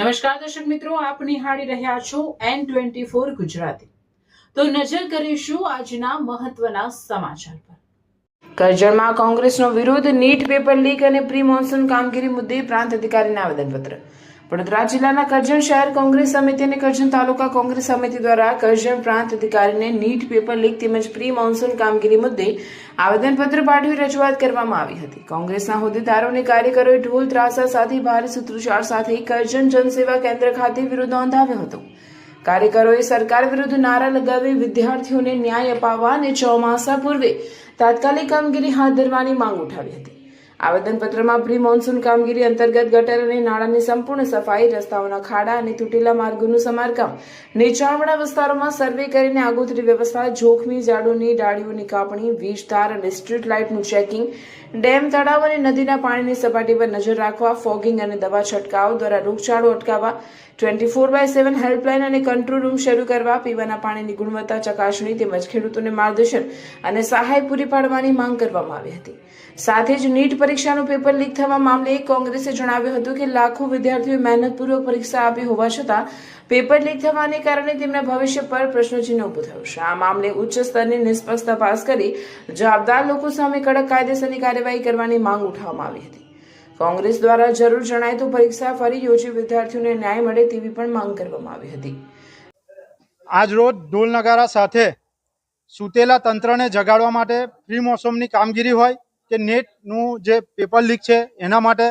નમસ્કાર દર્શક મિત્રો, આપ નિહાળી રહ્યા છો N24 ગુજરાતી। તો નજર કરીશું આજના મહત્વના સમાચાર પર। કરજણમાં કોંગ્રેસનો વિરોધ, નીટ પેપર લીક અને પ્રી મોન્સૂન કામગીરી મુદ્દે પ્રાંત અધિકારીને આવેદનપત્ર। વડોદરા જિલ્લાના કરજણ શહેર કોંગ્રેસ સમિતિ અને કરજણ તાલુકા કોંગ્રેસ સમિતિ દ્વારા કરજણ પ્રાંત અધિકારીને નીટ પેપર લીક તેમજ પ્રી મોન્સૂન કામગીરી મુદ્દે આવેદનપત્ર પાઠવી રજૂઆત કરવામાં આવી હતી। કોંગ્રેસના હોદ્દેદારો અને કાર્યકરોએ ઢોલ ત્રાસા સાથે ભારે સૂત્રોચ્ચાર સાથે કરજણ જનસેવા કેન્દ્ર ખાતે વિરોધ નોંધાવ્યો હતો। કાર્યકરોએ સરકાર વિરુદ્ધ નારા લગાવી વિદ્યાર્થીઓને ન્યાય અપાવવા અને ચોમાસા પૂર્વે તાત્કાલિક કામગીરી હાથ ધરવાની માંગ ઉઠાવી હતી। આવેદનપત્રમાં પ્રી મોન્સૂન કામગીરી અંતર્ગત ગટર અને નાળાની સંપૂર્ણ સફાઈ, રસ્તાઓના ખાડા અને તૂટેલા માર્ગોનું સમારકામ, નીચાણવાળા વિસ્તારોમાં સર્વે કરીને આગોતરી વ્યવસ્થા, જોખમી ઝાડોની ડાળીઓની કાપણી, વીજ તાર અને સ્ટ્રીટ લાઇટનું ચેકિંગ, ડેમ, તળાવ અને નદીના પાણીની સપાટી પર નજર રાખવા, ફોગિંગ અને દવા છંટકાવ દ્વારા રોગચાળો અટકાવવા, 24/7 હેલ્પલાઇન અને કંટ્રોલ રૂમ શરૂ કરવા, પીવાના પાણીની ગુણવત્તા ચકાસણી તેમજ ખેડૂતોને માર્ગદર્શન અને સહાય પૂરી પાડવાની માંગ કરવામાં આવી હતી। સાથે જ નીટ પરીક્ષાનું પેપર લીક થવા મામલે કોંગ્રેસે જણાવ્યું હતું કે લાખો વિદ્યાર્થીઓએ મહેનતપૂર્વક પરીક્ષા આપી હોવા છતાં પેપર લીક થવાને કારણે તેમના ભવિષ્ય પર પ્રશ્નચિહ્ન ઊભું થયું છે। આ મામલે ઉચ્ચ સ્તરની નિષ્પક્ષ તપાસ કરી જવાબદાર લોકો સામે કડક કાયદેસરની કાર્યવાહી કરવાની માંગ ઉઠાવવામાં આવી હતી। કોંગ્રેસ દ્વારા જરૂર જણાય તો પરીક્ષા ફરી યોજી વિદ્યાર્થીઓને ન્યાય મળે તેવી પણ માંગ કરવામાં આવી હતી। આજ રોજ ઢોલ નગારા સાથે સૂતેલા તંત્રને જગાડવા માટે પ્રી મોસમની કામગીરી હોય કે નેટનું જે પેપર લીક છે એના માટે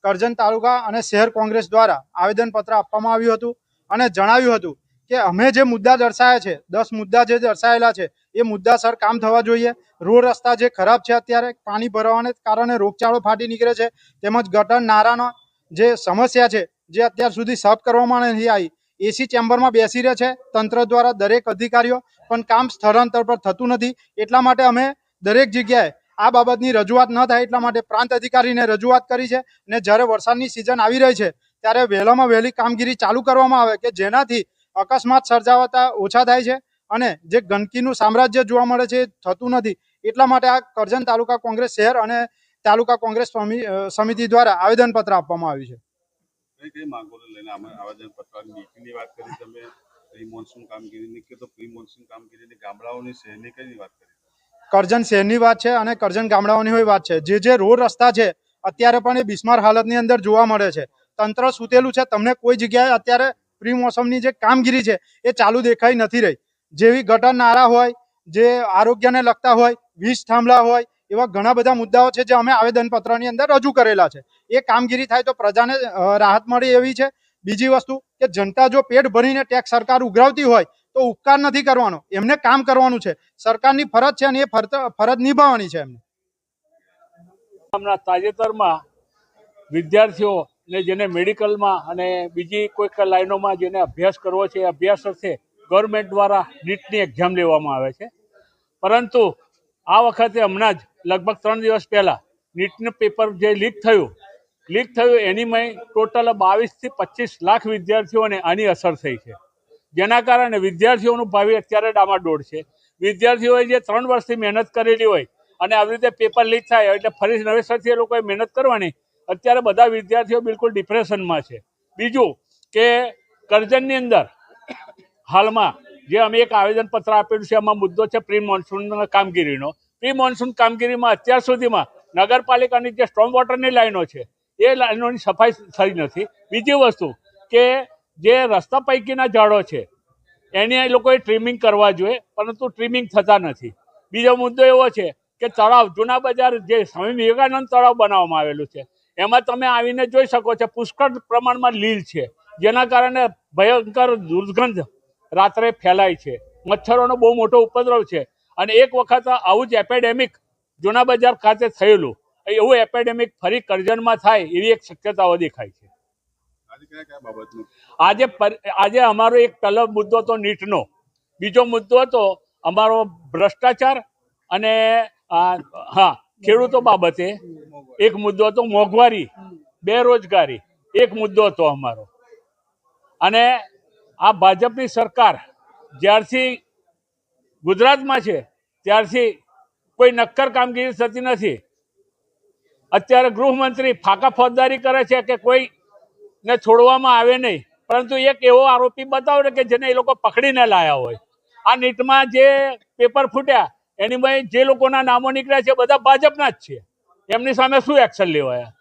કરજણ તાલુકા અને શહેર કોંગ્રેસ દ્વારા આવેદનપત્ર આપવામાં આવ્યું હતું અને જણાવ્યું હતું કે અમે જે મુદ્દા દર્શાવ્યા છે, 10 મુદ્દા જે દર્શાવેલા છે એ મુદ્દાસર કામ થવા જોઈએ। રોડ રસ્તા જે ખરાબ છે, અત્યારે પાણી ભરવાને કારણે રોગચાળો ફાટી નીકળે છે, તેમજ ગટર નાળાનો જે સમસ્યા છે જે અત્યાર સુધી સાફ કરવામાં નથી આવી। એસી ચેમ્બરમાં બેસી રહે છે તંત્ર દ્વારા દરેક અધિકારીઓ, પણ કામ સ્થળાંતર પર થતું નથી। એટલા માટે અમે દરેક જગ્યાએ આ બાબતની રજૂઆત ન થાય એટલા માટે પ્રાંત અધિકારીને રજૂઆત કરી છે અને જ્યારે વરસાદની સિઝન આવી રહી છે ત્યારે વહેલામાં વહેલી કામગીરી ચાલુ કરવામાં આવે કે જેનાથી અકસ્માત સર્જાવતા ઓછા થાય છે અને જે ગંદકીનું સામ્રાજ્ય જોવા મળે છે એ થતું નથી। એટલા માટે આ કરજણ તાલુકા કોંગ્રેસ શહેર અને તાલુકા કોંગ્રેસ સમિતિ દ્વારા આવેદનપત્ર આપવામાં આવ્યું છે। કઈ માંગોને લઈને આવેદનપત્રની વાત કરી તમે? પ્રી મોન્સૂન કામગીરીની કે તો પ્રી મોન્સૂન કામગીરીની ગામડાઓની શહેરની કઈ વાત કરી? કરજણ શહેરની વાત છે અને કરજણ ગામડાઓની વાત છે। જે રોડ રસ્તા છે અત્યારે પણ એ બિસ્માર હાલતની અંદર જોવા મળે છે। તંત્ર સૂતેલું છે, તમને કોઈ જગ્યાએ અત્યારે પ્રી મોસમની જે કામગીરી છે એ ચાલુ દેખાઈ નથી રહી। જેવી ગટર નાળા હોય, જે આરોગ્યને લગતા હોય, વીજ થાંભલા હોય, એવા ઘણા બધા મુદ્દાઓ છે જે અમે આવેદનપત્રની અંદર રજૂ કરેલા છે। એ કામગીરી થાય તો પ્રજાને રાહત મળે એવી છે। બીજી વસ્તુ કે જનતા જો પેટ ભરીને ટેક્સ સરકાર ઉઘરાવતી હોય તો ઉપકાર નથી કરવાનો, એમને કામ કરવાનું છે। સરકારની ફરજ છે અને એ ફરજ નિભાવવાની છે એમને। હમણાં તાજેતરમાં વિદ્યાર્થીઓને જેને મેડિકલમાં અને બીજી કોઈક લાઈનોમાં જેને અભ્યાસ કરવો છે એ અભ્યાસ અર્થે ગવર્મેન્ટ દ્વારા નીટની એક્ઝામ લેવામાં આવે છે, પરંતુ આ વખતે હમણાં જ લગભગ 3 દિવસ પહેલાં નીટનું પેપર જે લીક થયું એનીમાં ટોટલ 22 થી 25 લાખ વિદ્યાર્થીઓને આની અસર થઈ છે, જેના કારણે વિદ્યાર્થીઓનું ભાવિ અત્યારે ડામાડોળ છે। વિદ્યાર્થીઓએ જે 3 વર્ષથી મહેનત કરેલી હોય અને આવી રીતે પેપર લીક થાય એટલે ફરી નવેસરથી એ લોકોએ મહેનત કરવાની, અત્યારે બધા વિદ્યાર્થીઓ બિલકુલ ડિપ્રેશનમાં છે। બીજું કે કરજણની અંદર હાલમાં જે અમે એક આવેદનપત્ર આપેલું છે એમાં મુદ્દો છે પ્રી મોન્સૂન કામગીરીનો। પ્રી મોન્સૂન કામગીરીમાં અત્યાર સુધીમાં નગરપાલિકાની જે સ્ટ્રોમ વોટરની લાઈનો છે એ લાઈનોની સફાઈ થઈ નથી। બીજી વસ્તુ કે જે રસ્તા પૈકીના ઝાડો છે એની એ લોકોએ ટ્રીમિંગ કરવા જોઈએ, પરંતુ ટ્રીમિંગ થતા નથી। બીજો મુદ્દો એવો છે કે તળાવ, જૂના બજાર જે સ્વામી વિવેકાનંદ તળાવ બનાવવામાં આવેલું છે એમાં તમે આવીને જોઈ શકો છો પુષ્કળ પ્રમાણમાં લીલ છે, જેના કારણે ભયંકર દુર્ગંધ રાત્રે ફેલાય છે, મચ્છરોનો બહુ મોટો ઉપદ્રવ છે। અને એક વખત આવું જ એપેડેમિક જૂના બજાર ખાતે થયેલું, એવું એપેડેમિક ફરી કરજણમાં થાય એવી એક શક્યતાઓ દેખાય છે। આજે અમારો એક પહેલો મુદ્દો તો નીટનો, બીજો મુદ્દો હતો અમારો ભ્રષ્ટાચાર અને ખેડૂતો બાબતે એક મુદ્દો હતો, મોંઘવારી, બેરોજગારી એક મુદ્દો હતો અમારો। અને આ ભાજપની સરકાર જ્યારથી ગુજરાતમાં છે ત્યારથી કોઈ નક્કર કામગીરી થતી નથી। અત્યારે ગૃહમંત્રી ફાકા ફોજદારી કરે છે કે કોઈ ને છોડવામાં આવે નહીં, પરંતુ એક એવો આરોપી બતાવો ને કે જેને એ લોકો પકડીને લાયા હોય. આ નીટમાં જે પેપર ફૂટ્યા એની જે લોકોના નામો નીકળ્યા છે બધા ભાજપના જ છે. એમની સામે શું એક્શન લેવાયા?